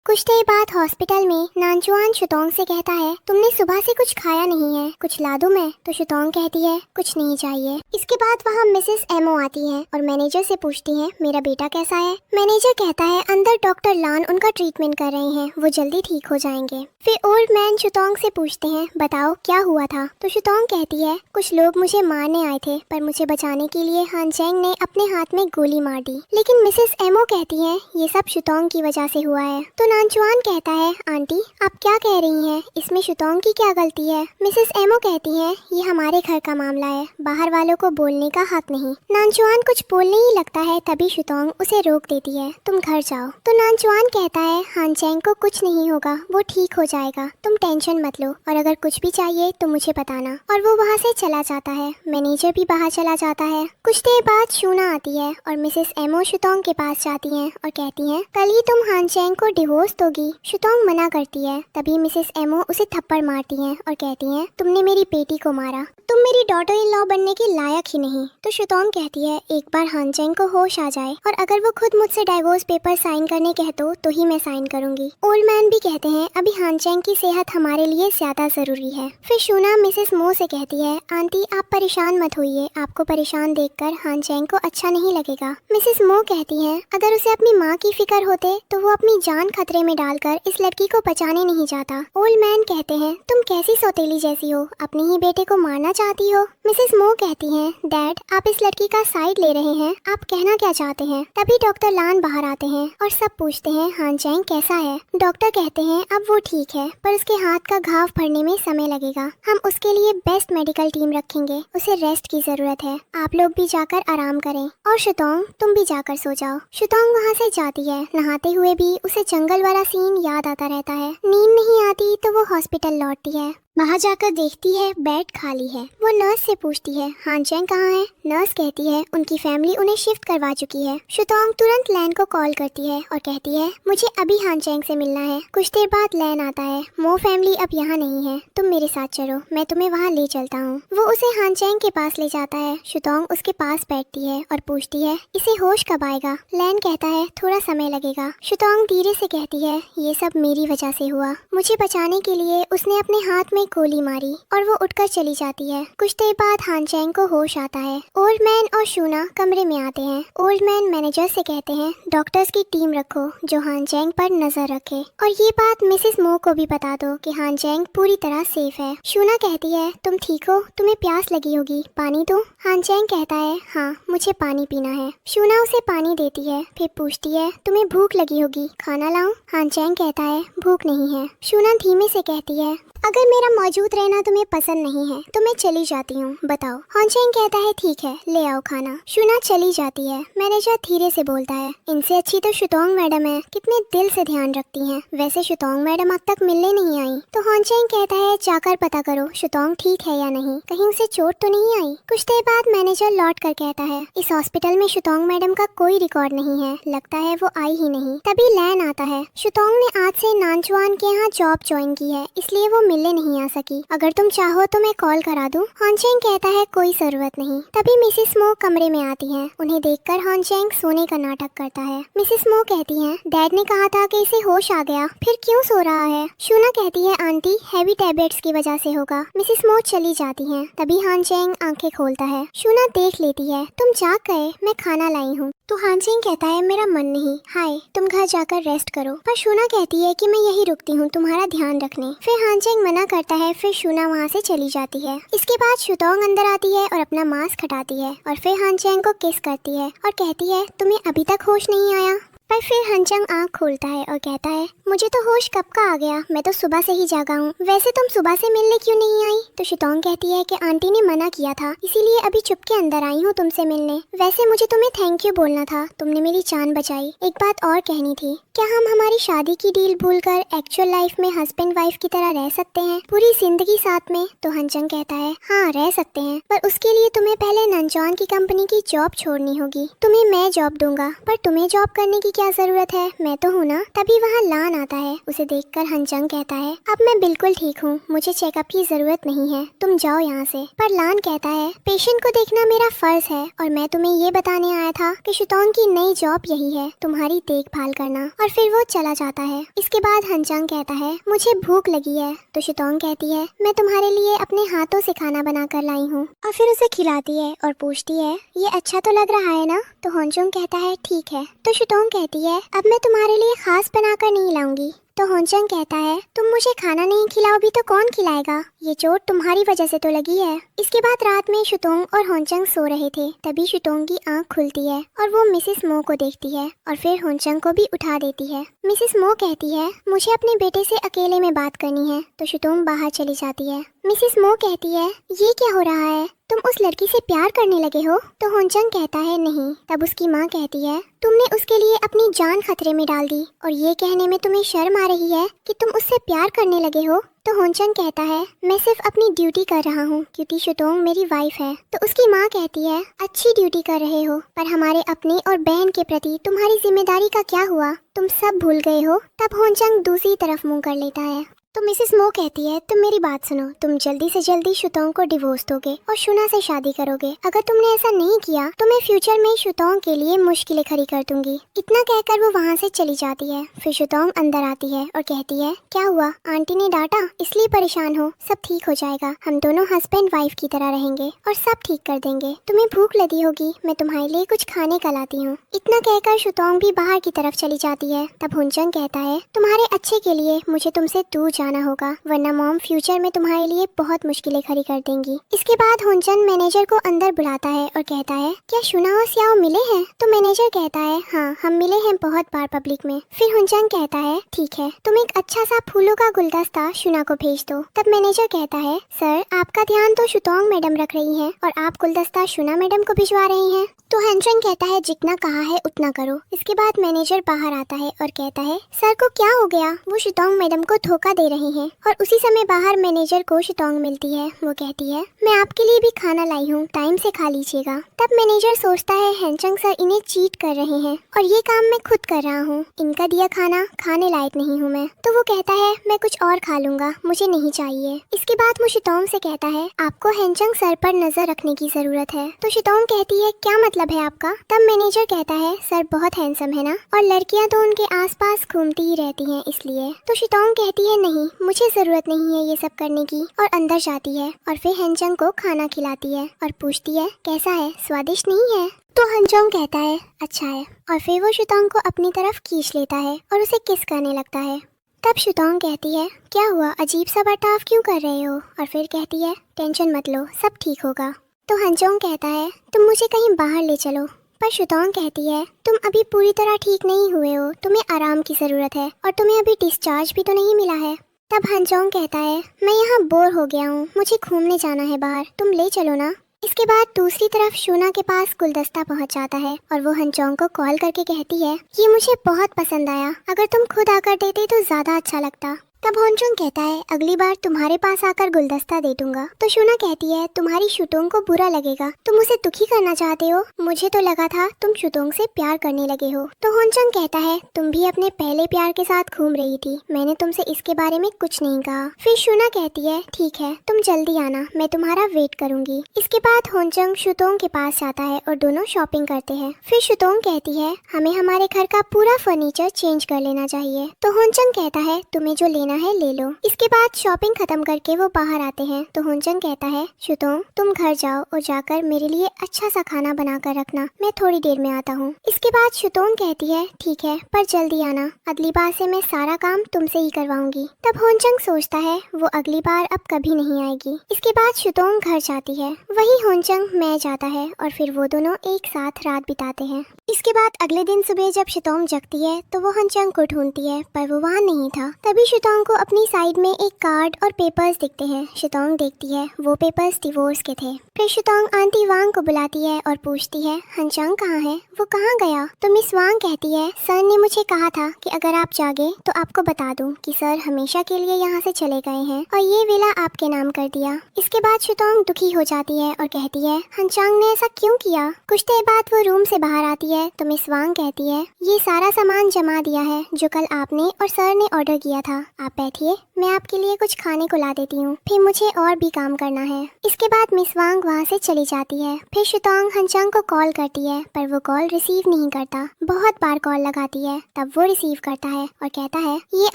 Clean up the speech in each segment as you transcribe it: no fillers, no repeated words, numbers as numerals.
कुछ देर बाद हॉस्पिटल में नानचुआन शुतोंग से कहता है, तुमने सुबह से कुछ खाया नहीं है, कुछ ला दूं मैं? तो शुतोंग कहती है, कुछ नहीं चाहिए। इसके बाद वहाँ मिसेस एमओ आती है और मैनेजर से पूछती है, मेरा बेटा कैसा है? मैनेजर कहता है, अंदर डॉक्टर लान उनका ट्रीटमेंट कर रहे हैं, वो जल्दी ठीक हो जाएंगे। फिर ओल्ड मैन शुतोंग से पूछते हैं, बताओ क्या हुआ था? तो शुतोंग कहती है, कुछ लोग मुझे मारने आए थे, पर मुझे बचाने के लिए हानचैंग ने अपने हाथ में गोली मार दी। लेकिन मिसेस एमओ कहती है, ये सब शुतोंग की वजह से हुआ है। तो नानचुआन कहता है, आंटी आप क्या कह रही हैं? इसमें शुतोंग की क्या गलती है? मिसेस एमओ कहती है, ये हमारे घर का मामला है, बाहर वालों को बोलने का हक नहीं। नानचुआन कुछ बोलने ही लगता है, तभी शुतोंग उसे रोक देती है, तुम घर जाओ। तो नानचुआन कहता है, हानचैंग को कुछ नहीं होगा, वो ठीक हो जाएगा, तुम टेंशन मत लो, और अगर कुछ भी चाहिए तो मुझे बताना। और वो वहाँ से चला जाता है। मैनेजर भी बाहर चला जाता है। कुछ देर बाद शूना आती है और मिसेस एमओ शुतोंग के पास जाती है और कहती है, कल ही तुम हानचैंग को डिवोर्स दोगी। शुतोंग मना करती है। तभी मिसेस एमओ उसे थप्पड़ मारती हैं और कहती हैं, तुमने मेरी बेटी को मारा, तुम मेरी डॉटर इन लॉ बनने के लायक ही नहीं। तो शुतोंग कहती है, एक बार हानचैंग को होश आ जाए और अगर वो खुद मुझसे डाइवोर्स पेपर साइन करने कह तो ही मैं साइन करूंगी। ओल्ड मैन भी कहते हैं, अभी हानचैंग की सेहत हमारे लिए ज्यादा जरूरी है। फिर शूना मिसेस मो से कहती है, आंटी आप परेशान मत होइए, आपको परेशान देखकर हानचैंग को अच्छा नहीं लगेगा। मिसेस मो कहती है, अगर उसे अपनी माँ की फिक्र होते तो वो अपनी जान खतरे में डालकर इस लड़की को बचाने नहीं जाता। ओल्ड मैन कहते हैं, तुम कैसी सौतेली जैसी हो, अपने ही बेटे को मारना चाहती हो। मिसेस मो कहती हैं, डैड आप इस लड़की का साइड ले रहे हैं, आप कहना क्या चाहते हैं? तभी डॉक्टर लान बाहर आते हैं और सब पूछते हैं, हानचैंग कैसा है? डॉक्टर कहते हैं, अब वो ठीक है, पर उसके हाथ का घाव भरने में समय लगेगा, हम उसके लिए बेस्ट मेडिकल टीम रखेंगे, उसे रेस्ट की जरूरत है, आप लोग भी जाकर आराम करें। और शुतोंग तुम भी जाकर सो जाओ। शुतोंग वहाँ से जाती है। नहाते हुए भी उसे जंगल वाला सीन याद आता रहता है। नींद नहीं आती तो वो हॉस्पिटल लौटती है। वहाँ जाकर देखती है बेड खाली है। वो नर्स से पूछती है, हानचैंग कहाँ है? नर्स कहती है, उनकी फैमिली उन्हें शिफ्ट करवा चुकी है। शुतोंग तुरंत लैन को कॉल करती है और कहती है, मुझे अभी हानचैंग से मिलना है। कुछ देर बाद लैन आता है, मो फैमिली अब यहाँ नहीं है, तुम मेरे साथ चलो, मैं तुम्हें वहाँ ले चलता हूँ। वो उसे हानचैंग के पास ले जाता है। शुतोंग उसके पास बैठती है और पूछती है, इसे होश कब आएगा? लैन कहता है, थोड़ा समय लगेगा। शुतोंग धीरे से कहती है, ये सब मेरी वजह से हुआ, मुझे बचाने के लिए उसने अपने हाथ में गोली मारी और वो उठकर चली जाती है। कुछ देर बाद हानचैंग को होश आता है। ओल्ड मैन और शूना कमरे में आते हैं। ओल्ड मैन मैनेजर से कहते हैं, डॉक्टर्स की टीम रखो जो हानचैंग पर नजर रखे, और ये बात मिसेस मो को भी बता दो कि हानचैंग पूरी तरह सेफ है। शूना कहती है, तुम ठीक हो? तुम्हें प्यास लगी होगी, पानी दूं? हानचैंग कहता है, हाँ मुझे पानी पीना है। शूना उसे पानी देती है। फिर पूछती है, तुम्हें भूख लगी होगी, खाना लाऊं? हानचैंग कहता है, भूख नहीं है। शूना धीमे से कहती है, अगर मेरा मौजूद रहना तुम्हें पसंद नहीं है तो मैं चली जाती हूँ, बताओ। हानचैंग कहता है, ठीक है ले आओ खाना। शूना चली जाती है। मैनेजर धीरे से बोलता है, इनसे अच्छी तो शुतोंग मैडम है, कितने दिल से ध्यान रखती हैं। वैसे शुतोंग मैडम अब तक मिलने नहीं आई। तो हानचैंग कहता है, जाकर पता करो शुतोंग ठीक है या नहीं, कहीं उसे चोट तो नहीं आई। कुछ देर बाद मैनेजर लौट कर कहता है, इस हॉस्पिटल में शुतोंग मैडम का कोई रिकॉर्ड नहीं है, लगता है वो आई ही नहीं। तभी लैन आता है। शुतोंग ने आज से नानचुआन के यहाँ जॉब ज्वाइन की है, इसलिए वो मिलने नहीं आ सकी, अगर तुम चाहो तो मैं कॉल करा दूं। हानचैंग कहता है, कोई जरूरत नहीं। तभी मिसेस मो कमरे में आती हैं। उन्हें देखकर हानचैंग सोने का नाटक करता है। मिसेस मो कहती हैं, डैड ने कहा था कि इसे होश आ गया, फिर क्यों सो रहा है? शूना कहती है, आंटी हैवी टैबलेट्स की वजह से होगा। मिसेस मो चली जाती हैं। तभी हानचैंग आंखें खोलता है। शूना देख लेती है, तुम जाग गए, मैं खाना लाई हूँ। तो हानचैंग कहता है, मेरा मन नहीं, हाय तुम घर जाकर रेस्ट करो। पर शूना कहती है कि मैं यही रुकती हूँ तुम्हारा ध्यान रखने। फिर हानचैंग मना करता है। फिर शूना वहाँ से चली जाती है। इसके बाद शुतोंग अंदर आती है और अपना मास्क हटाती है और फिर हानचैंग को किस करती है और कहती है, तुम्हें अभी तक होश नहीं आया? पर फिर हानचैंग आँख खोलता है और कहता है, मुझे तो होश कब का आ गया, मैं तो सुबह से ही जागा हूँ। वैसे तुम सुबह से मिलने क्यों नहीं आई? तो शुतोंग कहती है कि आंटी ने मना किया था, इसीलिए अभी चुपके अंदर आई हूँ तुमसे मिलने। वैसे मुझे तुम्हें थैंक यू बोलना था, तुमने मेरी जान बचाई। एक बात और कहनी थी, क्या हम हमारी शादी की डील भूलकर एक्चुअल लाइफ में हस्बैंड वाइफ की तरह रह सकते हैं, पूरी जिंदगी साथ में? तो हानचैंग कहता है, हाँ रह सकते हैं, पर उसके लिए तुम्हें पहले नानचुआन की कंपनी की जॉब छोड़नी होगी। तुम्हें मैं जॉब दूंगा, पर तुम्हें जॉब करने की क्या जरूरत है, मैं तो हूँ ना। तभी वहाँ लान आता है। उसे देखकर हनचंग कहता है अब मैं बिल्कुल ठीक हूँ, मुझे चेकअप की जरूरत नहीं है, तुम जाओ यहाँ से। पर लान कहता है पेशेंट को देखना मेरा फर्ज है और मैं तुम्हें ये बताने आया था कि शुतोंग की नई जॉब यही है, तुम्हारी देखभाल करना। और फिर वो चला जाता है। इसके बाद हनचंग कहता है मुझे भूख लगी है। तो शुतोंग कहती है मैं तुम्हारे लिए अपने हाथों से खाना बना कर लाई हूँ। और फिर उसे खिलाती है और पूछती है ये अच्छा तो लग रहा है ना। तो होंचुंग कहता है ठीक है। तो शुतोंग कहती है अब मैं तुम्हारे लिए खास बनाकर नहीं लाऊंगी। तो होंचंग कहता है तुम मुझे खाना नहीं खिलाओगी तो कौन खिलाएगा, ये चोट तुम्हारी वजह से तो लगी है। इसके बाद रात में शुतोंग और होंचंग सो रहे थे। तभी शुतोंग की आंख खुलती है और वो मिसेस मो को देखती है और फिर होंचंग को भी उठा देती है। मिसेस मो कहती है मुझे अपने बेटे से अकेले में बात करनी है। तो शुतोंग बाहर चली जाती है। मिसेस मो कहती है ये क्या हो रहा है, तुम उस लड़की से प्यार करने लगे हो। तो होंचंग कहता है नहीं। तब उसकी माँ कहती है तुमने उसके लिए अपनी जान खतरे में डाल दी और ये कहने में तुम्हें शर्म आ रही है कि तुम उससे प्यार करने लगे हो। तो होंचंग कहता है मैं सिर्फ अपनी ड्यूटी कर रहा हूँ क्योंकि शुतोंग मेरी वाइफ है। तो उसकी माँ कहती है अच्छी ड्यूटी कर रहे हो पर हमारे अपने और बहन के प्रति तुम्हारी जिम्मेदारी का क्या हुआ, तुम सब भूल गए हो। तब होंचंग दूसरी तरफ मुंह कर लेता है। तो मिसेस मो कहती है तुम मेरी बात सुनो, तुम जल्दी से जल्दी शुतोंग को डिवोर्स दोगे और शुना से शादी करोगे। अगर तुमने ऐसा नहीं किया तो मैं फ्यूचर में शुतोंग के लिए मुश्किलें खड़ी कर दूंगी। इतना कहकर वो वहाँ से चली जाती है। फिर शुतोंग अंदर आती है और कहती है क्या हुआ, आंटी ने डांटा इसलिए परेशान हो, सब ठीक हो जाएगा, हम दोनों हस्बैंड वाइफ की तरह रहेंगे और सब ठीक कर देंगे। तुम्हें भूख लगी होगी, मैं तुम्हारे लिए कुछ खाने का लाती हूँ। इतना कहकर शुतोंग भी बाहर की तरफ चली जाती है। तब होंचंग कहता है तुम्हारे अच्छे के लिए मुझे तुमसे दूर जाना होगा वरना मॉम फ्यूचर में तुम्हारे लिए बहुत मुश्किलें खड़ी कर देंगी। इसके बाद होंचन मैनेजर को अंदर बुलाता है और कहता है क्या शुना और सियाओ मिले हैं। तो मैनेजर कहता है हाँ हम मिले हैं बहुत बार पब्लिक में। फिर होंचन कहता है ठीक है तुम एक अच्छा सा फूलों का गुलदस्ता शुना को भेज दो। तब मैनेजर कहता है सर आपका ध्यान तो शुतोंग मैडम रख रही है और आप गुलदस्ता शुना मैडम को भिजवा रही हैं। तो हेंचन कहता है जितना कहा है उतना करो। इसके बाद मैनेजर बाहर आता है और कहता है सर को क्या हो गया, वो शुतोंग मैडम को धोखा दे रहे हैं। और उसी समय बाहर मैनेजर को शुतोंग मिलती है। वो कहती है मैं आपके लिए भी खाना लाई हूँ, टाइम से खा लीजिएगा। तब मैनेजर सोचता है हेंचंग सर इन्हें चीट कर रहे हैं और ये काम मैं खुद कर रहा हूँ, इनका दिया खाना खाने लायक नहीं हूँ मैं। तो वो कहता है मैं कुछ और खा लूंगा, मुझे नहीं चाहिए। इसके बाद वो शुतोंग से कहता है आपको हेंचंग सर पर नजर रखने की जरूरत है। तो शुतोंग कहती है क्या मतलब है आपका। तब मैनेजर कहता है सर बहुत हैंडसम है ना और लड़कियां तो उनके आसपास घूमती ही रहती हैं इसलिए। तो शुतोंग कहती है नहीं मुझे जरूरत नहीं है ये सब करने की और अंदर जाती है और फिर हेंचंग को खाना खिलाती है और पूछती है कैसा है, स्वादिष्ट नहीं है। तो हेंचंग कहता है अच्छा है और फिर वो शुतोंग को अपनी तरफ खींच लेता है और उसे किस करने लगता है। तब शुतोंग कहती है क्या हुआ, अजीब सा बर्ताव क्यों कर रहे हो। और फिर कहती है टेंशन मत लो सब ठीक होगा। तो हेंचंग कहता है तुम मुझे कहीं बाहर ले चलो। पर शुतोंग कहती है तुम अभी पूरी तरह ठीक नहीं हुए हो, तुम्हें आराम की जरूरत है और तुम्हें अभी डिस्चार्ज भी तो नहीं मिला है। तब हेंचंग कहता है मैं यहाँ बोर हो गया हूँ, मुझे घूमने जाना है बाहर, तुम ले चलो ना। इसके बाद दूसरी तरफ शुना के पास गुलदस्ता पहुँच जाता है और वो हेंचंग को कॉल करके कहती है ये मुझे बहुत पसंद आया, अगर तुम खुद आकर देते तो ज्यादा अच्छा लगता। तब होंचुंग कहता है अगली बार तुम्हारे पास आकर गुलदस्ता दे दूंगा। तो शुना कहती है तुम्हारी शुतोंग को बुरा लगेगा, तुम उसे दुखी करना चाहते हो, मुझे तो लगा था तुम शुतोंग से प्यार करने लगे हो। तो होंचुंग कहता है तुम भी अपने पहले प्यार के साथ घूम रही थी, मैंने तुमसे इसके बारे में कुछ नहीं कहा। फिर शुना कहती है ठीक है तुम जल्दी आना, मैं तुम्हारा वेट करूंगी। इसके बाद होंचुंग शुतोंग के पास जाता है और दोनों शॉपिंग करते हैं। फिर शुतोंग कहती है हमें हमारे घर का पूरा फर्नीचर चेंज कर लेना चाहिए। तो होंचुंग कहता है तुम्हें जो लेना है ले लो। इसके बाद शॉपिंग खत्म करके वो बाहर आते हैं। तो होंचुंग कहता है शुतोंग तुम घर जाओ और जाकर मेरे लिए अच्छा सा खाना बना कर रखना, मैं थोड़ी देर में आता हूँ। इसके बाद शुतोंग कहती है ठीक है पर जल्दी आना, अगली बार से मैं सारा काम तुमसे ही करवाऊंगी। तब होंचुंग सोचता है वो अगली बार अब कभी नहीं आएगी। इसके बाद शुतोंग घर जाती है, वही होंचुंग मैं जाता है और फिर वो दोनों एक साथ रात बिताते हैं। इसके बाद अगले दिन सुबह जब शुतोंग जगती है तो वो होंचुंग को ढूंढती है पर वो वहाँ नहीं था। तभी शुतोंग शुतोंग को अपनी साइड में एक कार्ड और पेपर्स दिखते हैं। शुतोंग देखती है, वो पेपर्स डिवोर्स के थे। फिर शुतोंग आंटी वांग को बुलाती है और पूछती है हनचांग कहाँ है, वो कहाँ गया। तो मिस वांग कहती है सर ने मुझे कहा था कि अगर आप जागे तो आपको बता दूं कि सर हमेशा के लिए यहाँ से चले गए हैं और ये विला आपके नाम कर दिया। इसके बाद शुतोंग दुखी हो जाती है और कहती है हनचांग ने ऐसा क्यों किया। कुछ देर बाद वो रूम से बाहर आती है तो मिस वांग कहती है ये सारा सामान जमा दिया है जो कल आपने और सर ने ऑर्डर किया था। आप बैठिए, मैं आपके लिए कुछ खाने को ला देती हूँ, फिर मुझे और भी काम करना है। इसके बाद मिस वांग वहाँ से चली जाती है। फिर शुतोंग हनचांग को कॉल करती है पर वो कॉल रिसीव नहीं करता। बहुत बार कॉल लगाती है तब वो रिसीव करता है और कहता है ये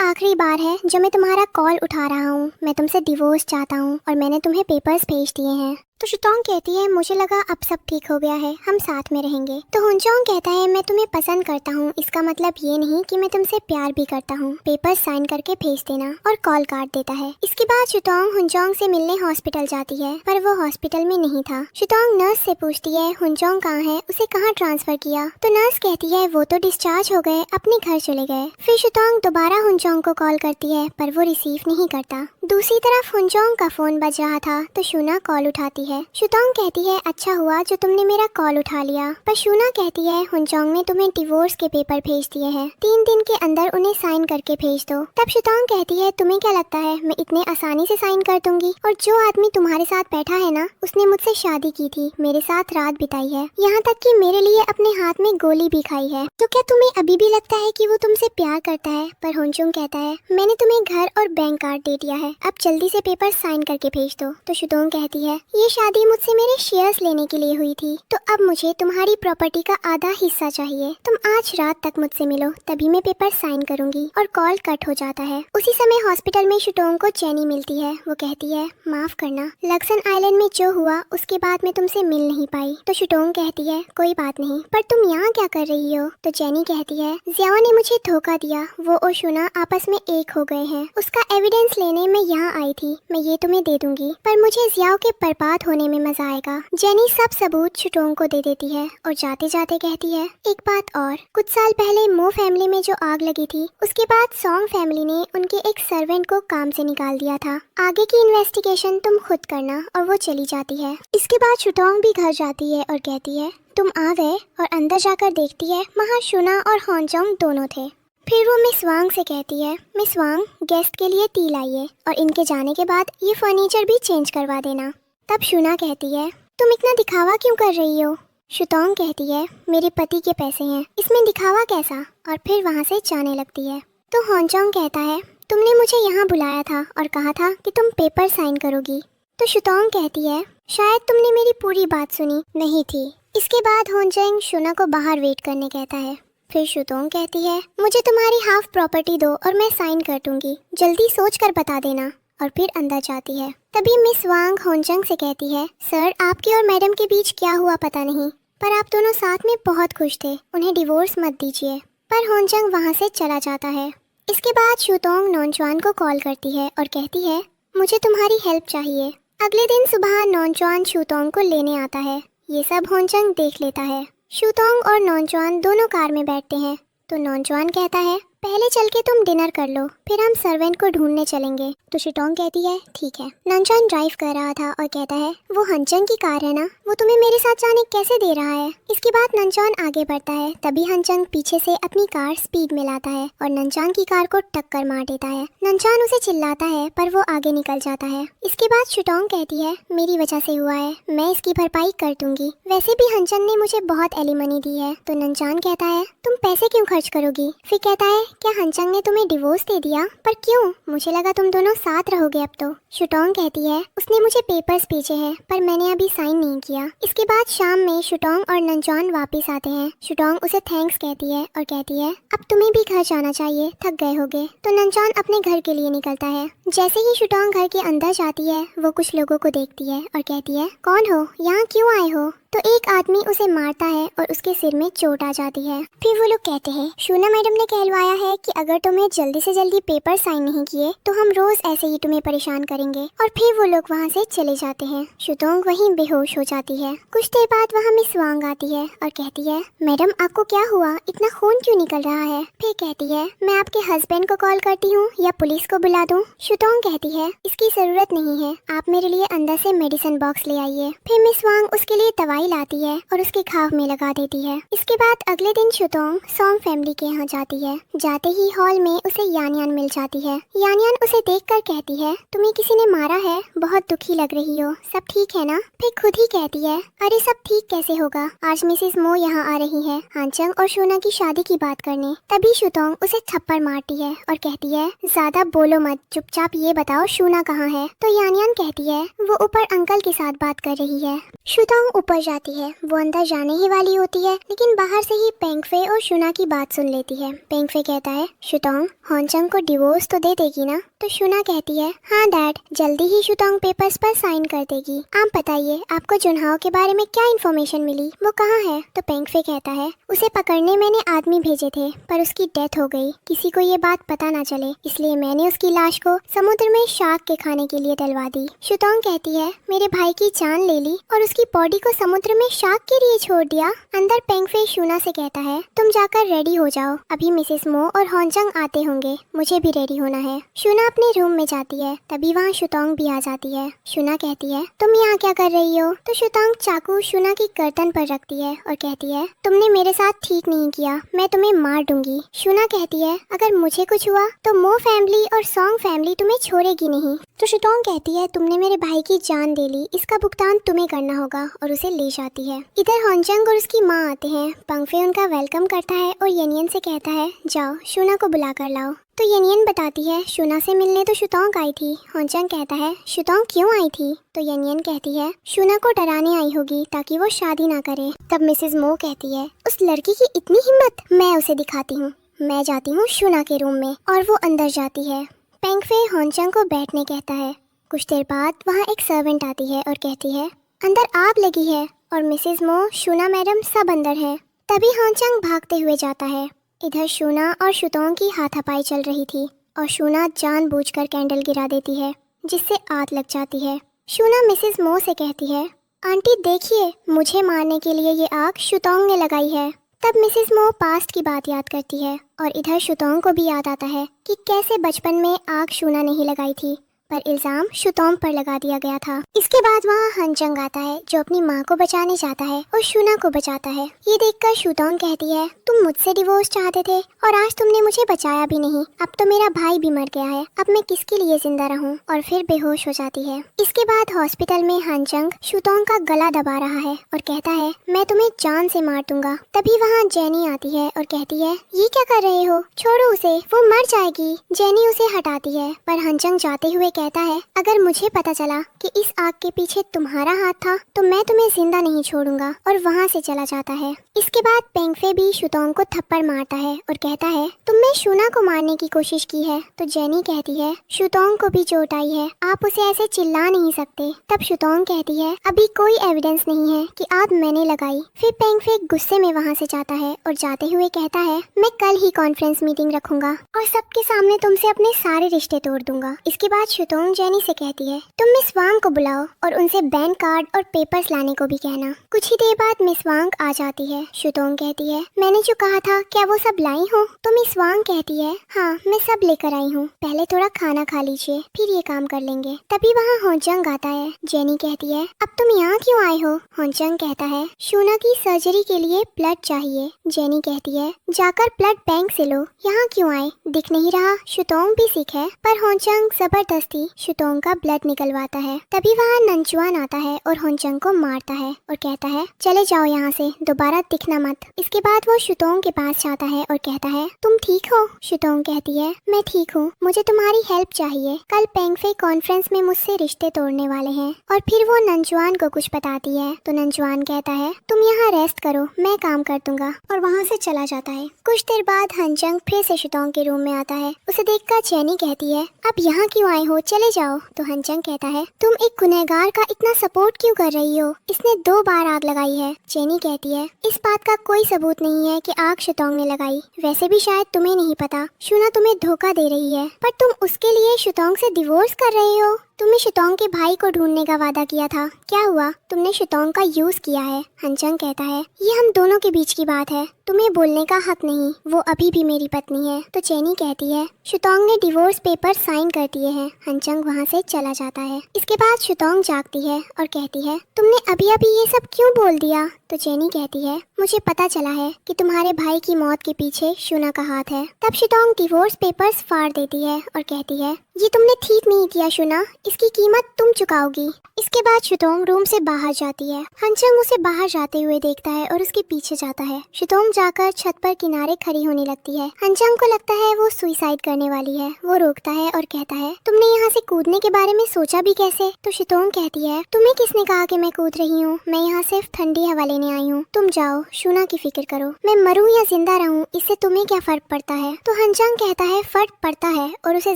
आखिरी बार है जब मैं तुम्हारा कॉल उठा रहा हूँ, मैं तुमसे डिवोर्स चाहता हूँ और मैंने तुम्हें पेपर्स भेज दिए हैं। तो शुतोंग कहती है मुझे लगा अब सब ठीक हो गया है, हम साथ में रहेंगे। तो हुनचोंग कहता है मैं तुम्हें पसंद करता हूँ, इसका मतलब ये नहीं कि मैं तुमसे प्यार भी करता हूँ, पेपर साइन करके भेज देना, और कॉल काट देता है। इसके बाद शुतोंग हुनचोंग से मिलने हॉस्पिटल जाती है पर वो हॉस्पिटल में नहीं था। शुतोंग नर्स से पूछती है हुनचोंग कहाँ है, उसे कहाँ ट्रांसफर किया। तो नर्स कहती है वो तो डिस्चार्ज हो गए, अपने घर चले गए। फिर शुतोंग दोबारा हुनचोंग को कॉल करती है पर वो रिसीव नहीं करता। दूसरी तरफ हुनचोंग का फोन बज रहा था तो शूना कॉल उठाती है। शुतोंग कहती है अच्छा हुआ जो तुमने मेरा कॉल उठा लिया। पर शूना कहती है हुनचोंग ने तुम्हें डिवोर्स के पेपर भेज दिए हैं, 3 दिन के अंदर उन्हें साइन करके भेज दो। तब शुतोंग कहती है तुम्हें क्या लगता है मैं इतने आसानी से साइन कर दूंगी, और जो आदमी तुम्हारे साथ बैठा है ना उसने मुझसे शादी की थी, मेरे साथ रात बिताई है, यहाँ तक कि मेरे लिए अपने हाथ में गोली भी खाई है। तो क्या तुम्हें अभी भी लगता है कि वो तुमसे प्यार करता है। पर हुनचोंग कहता है मैंने तुम्हें घर और बैंक कार्ड दे दिया है, अब जल्दी से पेपर साइन करके भेज दो। तो शुतोंग कहती है ये शादी मुझसे मेरे शेयर्स लेने के लिए हुई थी, तो अब मुझे तुम्हारी प्रॉपर्टी का आधा हिस्सा चाहिए। तुम आज रात तक मुझसे मिलो तभी मैं पेपर साइन करूंगी। और कॉल कट हो जाता है। उसी समय हॉस्पिटल में शुतोंग को चैनी मिलती है। वो कहती है माफ करना, लक्सन आइलैंड में जो हुआ उसके बाद मैं तुमसे मिल नहीं पाई। तो शुतोंग कहती है कोई बात नहीं, पर तुम यहाँ क्या कर रही हो। तो चैनी कहती है जियाओ ने मुझे धोखा दिया, वो और शुना आपस में एक हो गए हैं, उसका एविडेंस लेने मैं यहाँ आई थी, मैं ये तुम्हें दे दूंगी, पर मुझे जियाओ के बर्बाद होने में मजा आएगा। जेनी सब सबूत शुटोंग को दे देती है और जाते जाते कहती है एक बात और, कुछ साल पहले मो फैमिली में जो आग लगी थी उसके बाद सॉन्ग फैमिली ने उनके एक सर्वेंट को काम से निकाल दिया था, आगे की इन्वेस्टिगेशन तुम खुद करना। और वो चली जाती है। इसके बाद शुटोंग भी घर जाती है और कहती है तुम आ गए, और अंदर जाकर देखती है वहाँ शुना और हुनचोंग दोनों थे। फिर वो मिस वांग से कहती है मिस वांग गेस्ट के लिए टी लाइए, और इनके जाने के बाद ये फर्नीचर भी चेंज करवा देना। तब शुना कहती है तुम इतना दिखावा क्यों कर रही हो। शुतोंग कहती है मेरे पति के पैसे हैं, इसमें दिखावा कैसा, और फिर वहाँ से जाने लगती है। तो हुनचोंग कहता है तुमने मुझे यहाँ बुलाया था और कहा था कि तुम पेपर साइन करोगी। तो शुतोंग कहती है शायद तुमने मेरी पूरी बात सुनी नहीं थी। इसके बाद हुनचोंग शुना को बाहर वेट करने कहता है। फिर शुतोंग कहती है मुझे तुम्हारी हाफ प्रॉपर्टी दो और मैं साइन कर दूंगी, जल्दी सोच कर बता देना। और फिर अंदर जाती है। तभी मिस वांग हुनचोंग से कहती है सर आपके और मैडम के बीच क्या हुआ पता नहीं, पर आप दोनों साथ में बहुत खुश थे, उन्हें डिवोर्स मत दीजिए। पर हुनचोंग वहाँ से चला जाता है। इसके बाद शुतोंग नॉनचुआन को कॉल करती है और कहती है मुझे तुम्हारी हेल्प चाहिए। अगले दिन सुबह नॉनचुआन शुतोंग को लेने आता है। ये सब हुनचोंग देख लेता है। शुतोंग और नॉनचुआन दोनों कार में बैठते हैं। तो नॉनचुआन कहता है पहले चल के तुम डिनर कर लो, फिर हम सर्वेंट को ढूंढने चलेंगे। तो शुतोंग कहती है ठीक है। नॉनचुआन ड्राइव कर रहा था और कहता है वो हुनचोंग की कार है ना, वो तुम्हें मेरे साथ जाने कैसे दे रहा है। इसके बाद नॉनचुआन आगे बढ़ता है, तभी हुनचोंग पीछे से अपनी कार स्पीड में लाता है और नॉनचुआन की कार को टक्कर मार देता है। नॉनचुआन उसे चिल्लाता है पर वो आगे निकल जाता है। इसके बाद शुतोंग कहती है मेरी वजह से हुआ है, मैं इसकी भरपाई कर दूंगी, वैसे भी हुनचोंग ने मुझे बहुत एलिमनी दी है। तो नॉनचुआन कहता है तुम पैसे क्यों खर्च करोगी। फिर कहता है क्या हुनचोंग ने तुम्हें डिवोर्स दे दिया, पर क्यों, मुझे लगा तुम दोनों साथ रहोगे अब तो। शुटोंग कहती है उसने मुझे पेपर्स भेजे हैं पर मैंने अभी साइन नहीं किया। इसके बाद शाम में शुटोंग और नॉनचुआन वापस आते हैं। शुटोंग उसे थैंक्स कहती है और कहती है अब तुम्हें भी घर जाना चाहिए, थक गए होगे। तो नॉनचुआन अपने घर के लिए निकलता है। जैसे ही शुटोंग घर के अंदर जाती है वो कुछ लोगों को देखती है और कहती है कौन हो, यहाँ क्यों आए हो। तो एक आदमी उसे मारता है और उसके सिर में चोट आ जाती है। फिर वो लोग कहते हैं शूना मैडम ने कहलवाया है कि अगर तुम्हें जल्दी से जल्दी पेपर साइन नहीं किए तो हम रोज ऐसे ही तुम्हें परेशान करेंगे। और फिर वो लोग वहाँ से चले जाते हैं। शुतोंग वहीं बेहोश हो जाती है। कुछ देर बाद वहाँ मिस वांग आती है और कहती है मैडम आपको क्या हुआ, इतना खून क्यों निकल रहा है। फिर कहती है मैं आपके हस्बैंड को कॉल करती हूँ या पुलिस को बुला दूँ। शुतोंग कहती है इसकी जरूरत नहीं है, आप मेरे लिए अंदर से मेडिसिन बॉक्स ले आइए। फिर मिस वांग उसके लिए दवाई लाती है और उसके घाव में लगा देती है। इसके बाद अगले दिन शुतोंग सॉन्ग फैमिली के यहाँ जाती है। जाते ही हॉल में उसे यान यान मिल जाती है। यान यान उसे देखकर कहती है तुम्हें किसी ने मारा है, बहुत दुखी लग रही हो, सब ठीक है ना। फिर खुद ही कहती है अरे सब ठीक कैसे होगा, आज मिसेस मो यहाँ आ रही है हानचंग और शोना की शादी की बात करने। तभी शुतोंग उसे थप्पड़ मारती है और कहती है ज्यादा बोलो मत, चुपचाप ये बताओ शूना कहाँ है। तो यान यान कहती है वो ऊपर अंकल के साथ बात कर रही है। शुतोंग ऊपर जाती है। वो अंदर जाने ही वाली होती है लेकिन बाहर से ही पेंगफे और शूना की बात सुन लेती है। पेंगफे कहता है शुतोंग हानचंग को डिवोर्स तो दे देगी ना। तो शूना कहती है हाँ डैड, जल्दी ही शुतोंग पेपर्स पर साइन कर देगी। आप बताइए आपको जुनहाओ के बारे में क्या इन्फॉर्मेशन मिली, वो कहाँ है। तो पेंगफे कहता है उसे पकड़ने मैंने आदमी भेजे थे पर उसकी डेथ हो गई, किसी को ये बात पता ना चले, इसलिए मैंने उसकी लाश को समुद्र में शार्क के खाने के लिए डलवा दी। शुतोंग कहती है मेरे भाई की जान ले ली और उसकी बॉडी को समुद्र में शार्क के लिए छोड़ दिया। अंदर पेंगफे शूना से कहता है तुम जाकर रेडी हो जाओ, अभी मिसेस मो और हानचंग आते होंगे, मुझे भी रेडी होना है। शूना अपने रूम में जाती है। तभी वहाँ शुतोंग भी आ जाती है। शूना कहती है तुम यहाँ क्या कर रही हो। तो शुतोंग चाकू शूना की गर्दन पर रखती है और कहती है तुमने मेरे साथ ठीक नहीं किया, मैं तुम्हें मार दूंगी। शूना कहती है अगर मुझे कुछ हुआ तो मो फैमिली और सॉन्ग फैमिली तुम्हें छोड़ेगी नहीं। तो शुतोंग कहती है तुमने मेरे भाई की जान दे ली, इसका भुगतान तुम्हें करना होगा और उसे ले जाती है। इधर हानचंग और उसकी माँ आते हैं। पेंगफे उनका वेलकम करता है और येनियन से कहता है जाओ शूना को बुला कर लाओ। तो येनियन बताती है शूना से मिलने तो शुतोंग आई थी। हानचंग कहता है शुतोंग क्यों आई थी। तो येनियन कहती है शूना को डराने आई होगी ताकि वो शादी ना करे। तब मिसेस मो कहती है उस लड़की की इतनी हिम्मत, मैं उसे दिखाती हूँ। मैं जाती हूँ शूना के रूम में और वो अंदर जाती है। पेंगफे हानचंग को बैठने कहता है। कुछ देर बाद वहाँ एक सर्वेंट आती है और कहती है अंदर आग लगी है और मिसेस मो, शूना मैडम सब अंदर है। तभी हानचंग भागते हुए जाता है। इधर शूना और शुतोंग की हाथापाई चल रही थी और शूना जानबूझकर कैंडल गिरा देती है जिससे आग लग जाती है। शूना मिसेस मो से कहती है आंटी देखिए, मुझे मारने के लिए ये आग शुतोंग ने लगाई है। तब मिसेस मो पास्ट की बात याद करती है और इधर शुतोंग को भी याद आता है कि कैसे बचपन में आग शूना नहीं लगाई थी पर इल्जाम शुतोंग पर लगा दिया गया था। इसके बाद वहाँ हानचंग आता है जो अपनी माँ को बचाने जाता है और शूना को बचाता है। ये देखकर शुतोंग कहती है तुम मुझसे डिवोर्स चाहते थे और आज तुमने मुझे बचाया भी नहीं, अब तो मेरा भाई भी मर गया है, अब मैं किसके लिए जिंदा रहूं। और फिर बेहोश हो जाती है। इसके बाद हॉस्पिटल में हानचंग शुतोंग का गला दबा रहा है और कहता है मैं तुम्हें जान से मार दूंगा। तभी वहाँ जेनी आती है और कहती है ये क्या कर रहे हो, छोड़ो उसे, वो मर जाएगी। जेनी उसे हटाती है पर हानचंग जाते हुए कहता है अगर मुझे पता चला कि इस आग के पीछे तुम्हारा हाथ था तो मैं तुम्हें जिंदा नहीं छोड़ूंगा, और वहाँ से चला जाता है। इसके बाद पेंगफे भी शुतोंग को थप्पड़ मारता है और कहता है तुमने शूना को मारने की कोशिश की है। तो जेनी कहती है शुतोंग को भी चोट आई है, आप उसे ऐसे चिल्ला नहीं सकते। तब शुतोंग कहती है अभी कोई एविडेंस नहीं है कि आग मैंने लगाई। फिर पेंगफे गुस्से में वहाँ से जाता है और जाते हुए कहता है मैं कल ही कॉन्फ्रेंस मीटिंग रखूंगा और सबके सामने तुमसे अपने सारे रिश्ते तोड़ दूंगा। इसके बाद शुतोंग जेनी से कहती है तुम मिस वांग को बुलाओ और उनसे बैंक कार्ड और पेपर्स लाने को भी कहना। कुछ ही देर बाद मिस वांग आ जाती है। शुतोंग कहती है मैंने जो कहा था क्या वो सब लाई हो। तो मिस वांग कहती है हाँ मैं सब लेकर आई हूँ, पहले थोड़ा खाना खा लीजिए फिर ये काम कर लेंगे। तभी वहाँ हानचंग आता है। जेनी कहती है अब तुम यहाँ क्यों आए हो। हानचंग कहता है शूना की सर्जरी के लिए ब्लड चाहिए। जेनी कहती है जाकर ब्लड बैंक से लो, यहाँ क्यों आए, दिख नहीं रहा शुतोंग भी सिक है। पर हानचंग जबरदस्ती शुतोंग का ब्लड निकलवाता है। तभी वहाँ नंचुआन आता है और हानचंग को मारता है और कहता है चले जाओ यहाँ से, दोबारा दिखना मत। इसके बाद वो शुतोंग के पास जाता है और कहता है तुम ठीक हो। शुतोंग कहती है मैं ठीक हूँ, मुझे तुम्हारी हेल्प चाहिए। कल पेंगफे कॉन्फ्रेंस में मुझसे रिश्ते तोड़ने वाले हैं। और फिर वो नंचुआन को कुछ बताती है। तो नंचुआन कहता है तुम यहाँ रेस्ट करो, मैं काम कर दूंगा, और वहाँ से चला जाता है। कुछ देर बाद हानचंग फिर से शुतोंग के रूम में आता है। उसे देखकर जेनी कहती है अब यहाँ क्यों आए हो, चले जाओ। तो हनचंग कहता है तुम एक गुनहगार का इतना सपोर्ट क्यों कर रही हो, इसने 2 बार आग लगाई है। जेनी कहती है इस बात का कोई सबूत नहीं है कि आग शुतोंग ने लगाई, वैसे भी शायद तुम्हें नहीं पता, शुना तुम्हें धोखा दे रही है, पर तुम उसके लिए शुतोंग से डिवोर्स कर रहे हो। तुमने शुतोंग के भाई को ढूंढने का वादा किया था, क्या हुआ? तुमने शुतोंग का यूज किया है। हनचंग कहता है ये हम दोनों के बीच की बात है, तुम्हें बोलने का हक नहीं, वो अभी भी मेरी पत्नी है। तो चेनी कहती है शुतोंग ने डिवोर्स पेपर साइन कर दिए हैं। हनचंग वहाँ से चला जाता है। इसके बाद शुतोंग जागती है और कहती है तुमने अभी अभी ये सब क्यों बोल दिया? तो चेनी कहती है मुझे पता चला है कि तुम्हारे भाई की मौत के पीछे शुना का हाथ है। तब शुतोंग डिवोर्स पेपर्स फाड़ देती है और कहती है ये तुमने ठीक नहीं किया शुना, इसकी कीमत तुम चुकाओगी। इसके बाद शुतोंग रूम से बाहर जाती है। हनचंग उसे बाहर जाते हुए देखता है और उसके पीछे जाता है। शुतोंग जाकर छत पर किनारे खड़ी होने लगती है। हनचंग को लगता है वो सुसाइड करने वाली है। वो रोकता है और कहता है तुमने यहाँ से कूदने के बारे में सोचा भी कैसे? तो शुतोंग कहती है तुम्हें किसने कहा कि मैं कूद रही हूँ, मैं यहाँ सिर्फ ठंडी हवा लेने आई हूँ, तुम जाओ, शुना की फिक्र करो, मैं मरूं या जिंदा रहूं इससे तुम्हें क्या फर्क पड़ता है? तो हनचंग कहता है फर्क पड़ता है और उसे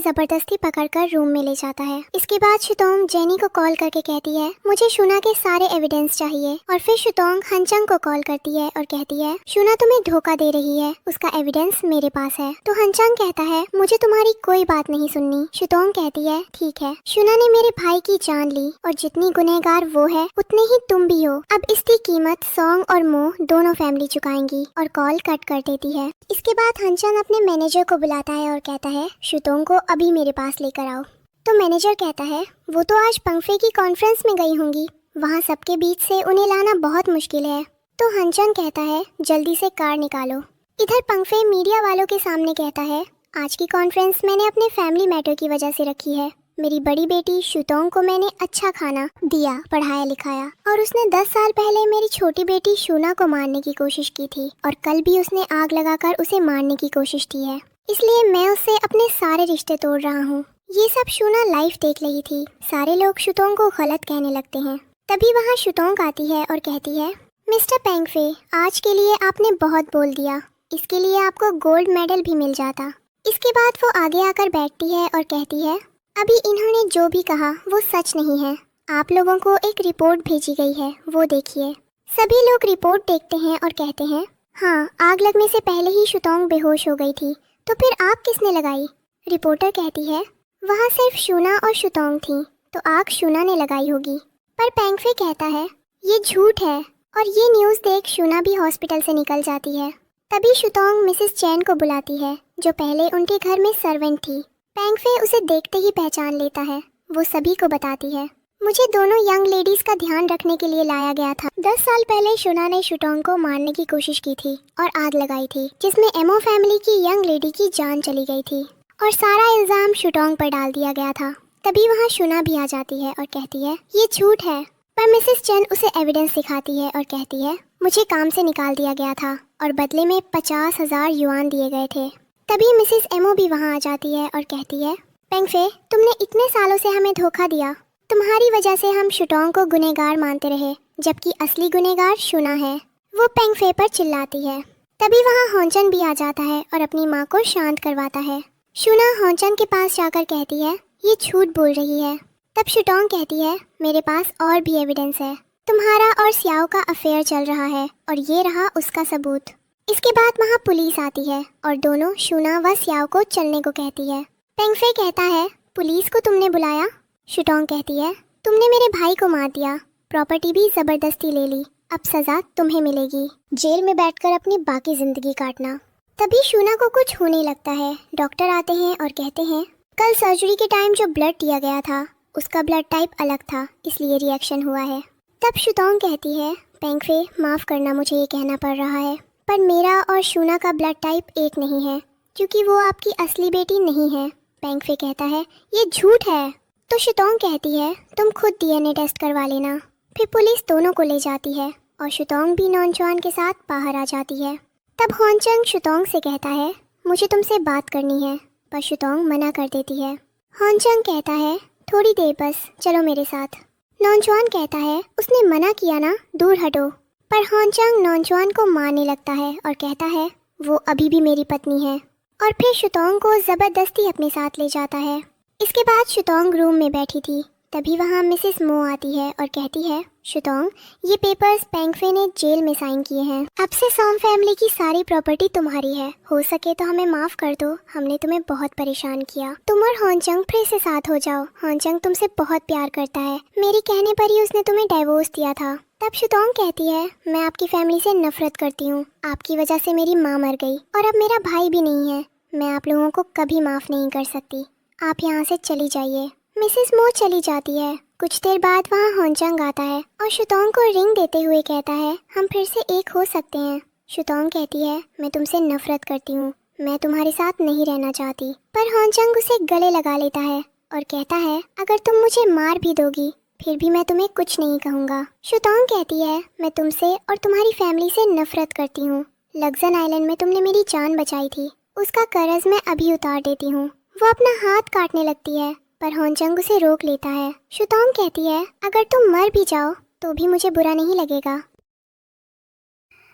जबरदस्ती पकड़कर रूम में ले जाता है। इसके बाद शुतोंग जेनी को कॉल करके कहती है मुझे शुना के सारे एविडेंस चाहिए। और फिर शुतोंग हनचंग को कॉल करती है और कहती है शुना तुम्हें धोखा दे रही है, उसका एविडेंस मेरे पास है। तो हनचंग कहता है मुझे तुम्हारी कोई बात नहीं सुननी। शुतोंग कहती है ठीक है, शुना ने मेरे भाई की जान ली और जितनी गुनहगार वो है उतने ही तुम भी हो, अब इसकी कीमत सोंग और मो दोनों फैमिली चुकाएंगी। और कॉल कट कर देती है। इसके बाद हनचंग अपने मैनेजर को बुलाता है और कहता है शुतोंग को अभी मेरे पास लेकर आओ। तो मैनेजर कहता है वो तो आज पंगफे की कॉन्फ्रेंस में गई होंगी, वहाँ सबके बीच से उन्हें लाना बहुत मुश्किल है। तो हनचंग कहता है जल्दी से कार निकालो। इधर पंगफे मीडिया वालों के सामने कहता है आज की कॉन्फ्रेंस मैंने अपने फैमिली मैटर की वजह से रखी है। मेरी बड़ी बेटी शुतोंग को मैंने अच्छा खाना दिया, पढ़ाया लिखाया, और उसने 10 साल पहले मेरी छोटी बेटी शुना को मारने की कोशिश की थी और कल भी उसने आग लगाकर उसे मारने की कोशिश की है, इसलिए मैं उससे अपने सारे रिश्ते तोड़ रहा हूँ। ये सब शुना लाइव देख रही थी। सारे लोग शुतोंग को गलत कहने लगते हैं। तभी वहाँ शुतोंग आती है और कहती है मिस्टर पेंगफे, आज के लिए आपने बहुत बोल दिया, इसके लिए आपको गोल्ड मेडल भी मिल जाता। इसके बाद वो आगे आकर बैठती है और कहती है अभी इन्होंने जो भी कहा वो सच नहीं है, आप लोगों को एक रिपोर्ट भेजी गई है, वो देखिए। सभी लोग रिपोर्ट देखते हैं और कहते हैं हाँ, आग लगने से पहले ही शुतोंग बेहोश हो गई थी, तो फिर आग किसने लगाई? रिपोर्टर कहती है वहाँ सिर्फ शुना और शुतोंग थी, तो आग शुना ने लगाई होगी। पर पेंगफे कहता है ये झूठ है, और ये न्यूज़ देख शुना भी हॉस्पिटल से निकल जाती है। तभी शुतोंग मिसेस चैन को बुलाती है, जो पहले उनके घर में सर्वेंट थी। पेंगफे उसे देखते ही पहचान लेता है। वो सभी को बताती है मुझे दोनों यंग लेडीज का ध्यान रखने के लिए लाया गया था। 10 साल पहले शुना ने शुतोंग को मारने की कोशिश की थी और आग लगाई थी, जिसमें एमओ फैमिली की यंग लेडी की जान चली गई थी और सारा इल्जाम शुतोंग पर डाल दिया गया था। तभी वहाँ शुना भी आ जाती है और कहती है ये झूठ है, पर मिसेस चैन उसे एविडेंस दिखाती है और कहती है मुझे काम से निकाल दिया गया था और बदले में 50,000 युआन दिए गए थे। तभी मिसेस एमओ भी वहाँ आ जाती है और कहती है पेंगफे, तुमने इतने सालों से हमें धोखा दिया, तुम्हारी वजह से हम शुतोंग को गुनहगार मानते रहे, जबकि असली गुनहगार शुना है। वो पेंगफे पर चिल्लाती है। तभी वहाँ होंचन भी आ जाता है और अपनी माँ को शांत करवाता है। शुना होंचन के पास जाकर कहती है ये झूठ बोल रही है। तब शुतोंग कहती है मेरे पास और भी एविडेंस है, तुम्हारा और सियाओ का अफेयर चल रहा है और ये रहा उसका सबूत। इसके बाद वहाँ पुलिस आती है और दोनों शुना व सियाओ को चलने को कहती है। पेंगफे कहता है पुलिस को तुमने बुलाया? शुतोंग कहती है तुमने मेरे भाई को मार दिया, प्रॉपर्टी भी जबरदस्ती ले ली, अब सजा तुम्हें मिलेगी, जेल में बैठकर अपनी बाकी जिंदगी काटना। तभी शुना को कुछ होने लगता है। डॉक्टर आते हैं और कहते हैं कल सर्जरी के टाइम जो ब्लड दिया गया था उसका ब्लड टाइप अलग था, इसलिए रिएक्शन हुआ है। तब शुतोंग कहती है पेंगफे, माफ़ करना मुझे ये कहना पड़ रहा है, पर मेरा और शुना का ब्लड टाइप एक नहीं है, क्योंकि वो आपकी असली बेटी नहीं है। पेंगफे कहता है ये झूठ है। तो शुतोंग कहती है तुम खुद डीएनए टेस्ट करवा लेना। फिर पुलिस दोनों को ले जाती है और शुतोंग भी नॉनचुआन के साथ बाहर आ जाती है। तब होंचन शुतोंग से कहता है मुझे तुमसे बात करनी है, पर शुतोंग मना कर देती है। होंचन कहता है थोड़ी देर बस, चलो मेरे साथ। नॉनचुआन कहता है उसने मना किया ना, दूर हटो। पर होंचन नॉनचुआन को मारने लगता है और कहता है वो अभी भी मेरी पत्नी है, और फिर शुतोंग को ज़बरदस्ती अपने साथ ले जाता है। इसके बाद शुतोंग रूम में बैठी थी, तभी वहाँ मिसेस मो आती है और कहती है, शुतोंग, ये पेपर्स पेंगफे ने जेल में साइन किए हैं। अब से सॉम फैमिली की सारी प्रॉपर्टी तुम्हारी है। हो सके तो हमें माफ कर दो, हमने तुम्हें बहुत परेशान किया। तुम और होनचंग फिर से साथ हो जाओ। होनचंग तुमसे बहुत प्यार करता है, मेरे कहने पर ही उसने तुम्हें डाइवोर्स दिया था। तब शुतोंग कहती है, मैं आपकी फैमिली से नफरत करती हूँ। आपकी वजह से मेरी माँ मर गई और अब मेरा भाई भी नहीं है। मैं आप लोगों को कभी माफ नहीं कर सकती। आप यहाँ से चली जाइए। मिसेस मो चली जाती है। कुछ देर बाद वहाँ होनचंग आता है और शुतोंग को रिंग देते हुए कहता है, हम फिर से एक हो सकते हैं। शुतोंग कहती है, मैं तुमसे नफरत करती हूँ, मैं तुम्हारे साथ नहीं रहना चाहती। पर होनचंग उसे गले लगा लेता है और कहता है, अगर तुम मुझे मार भी दोगी फिर भी मैं तुम्हें कुछ नहीं कहूँगा। शुतोंग कहती है, मैं तुमसे और तुम्हारी फैमिली से नफरत करती हूँ। लग्जन आइलैंड में तुमने मेरी जान बचाई थी, उसका कर्ज मैं अभी उतार देती हूँ। वो अपना हाथ काटने लगती है पर होनचंग उसे रोक लेता है। शुतोंग कहती है, अगर तुम मर भी जाओ तो भी मुझे बुरा नहीं लगेगा।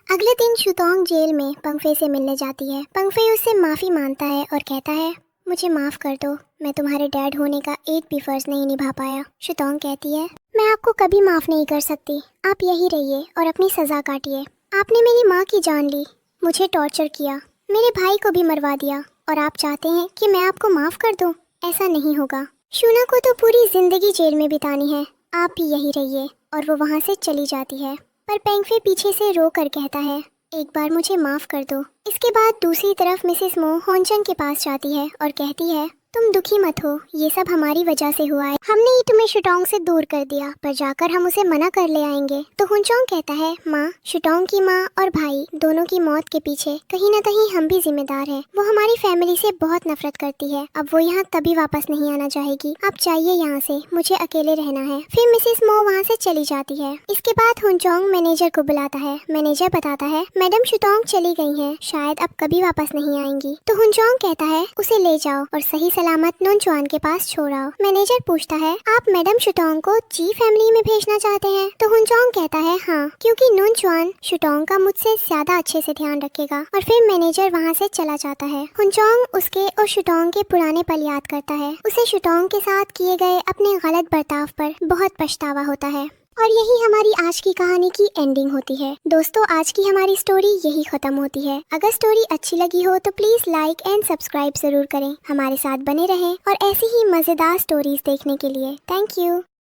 अगले दिन शुतोंग जेल में पंगफे से मिलने जाती है। पंगफे उससे माफ़ी मांगता है और कहता है, मुझे माफ़ कर दो, मैं तुम्हारे डैड होने का एक भी फ़र्ज नहीं निभा पाया। शुतोंग कहती है, मैं आपको कभी माफ़ नहीं कर सकती। आप यही रहिए और अपनी सज़ा काटिए। आपने मेरी माँ की जान ली, मुझे टॉर्चर किया, मेरे भाई को भी मरवा दिया और आप चाहते हैं कि मैं आपको माफ़ कर दूँ? ऐसा नहीं होगा। शूना को तो पूरी जिंदगी जेल में बितानी है, आप भी यही रहिए। और वो वहाँ से चली जाती है। पर पेंगफे पीछे से रो कर कहता है, एक बार मुझे माफ़ कर दो। इसके बाद दूसरी तरफ मिसेस मो होनचंग के पास जाती है और कहती है, तुम दुखी मत हो, ये सब हमारी वजह से हुआ है। हमने ही तुम्हें शुटोंग से दूर कर दिया, पर जाकर हम उसे मना कर ले आएंगे। तो होनचंग कहता है, माँ, शुटोंग की माँ और भाई दोनों की मौत के पीछे कहीं न कहीं हम भी जिम्मेदार हैं। वो हमारी फैमिली से बहुत नफरत करती है। अब वो यहाँ कभी वापस नहीं आना चाहेगी। आप जाइए यहाँ से, मुझे अकेले रहना है। फिर मिसेस मो वहाँ से चली जाती है। इसके बाद होनचंग मैनेजर को बुलाता है। मैनेजर बताता है, मैडम शुटोंग चली गई है, शायद अब कभी वापस नहीं आएंगी। तो होनचंग कहता है, उसे ले जाओ और सही सलामत नोनचुआन के पास छोड़ आओ। मैनेजर पूछता है, आप मैडम शुटोंग को ची फैमिली में भेजना चाहते हैं? तो होनचंग कहता है, हाँ, क्योंकि नोनचुआन शुटोंग का मुझसे ज्यादा अच्छे से ध्यान रखेगा। और फिर मैनेजर वहाँ से चला जाता है। होनचंग उसके और शुटोंग के पुराने पल याद करता है। उसे शुटोंग के साथ किए गए अपने गलत बर्ताव पर बहुत पछतावा होता है। और यही हमारी आज की कहानी की एंडिंग होती है। दोस्तों, आज की हमारी स्टोरी यही खत्म होती है। अगर स्टोरी अच्छी लगी हो तो प्लीज लाइक एंड सब्सक्राइब जरूर करें। हमारे साथ बने रहें और ऐसी ही मजेदार स्टोरीज देखने के लिए। Thank you.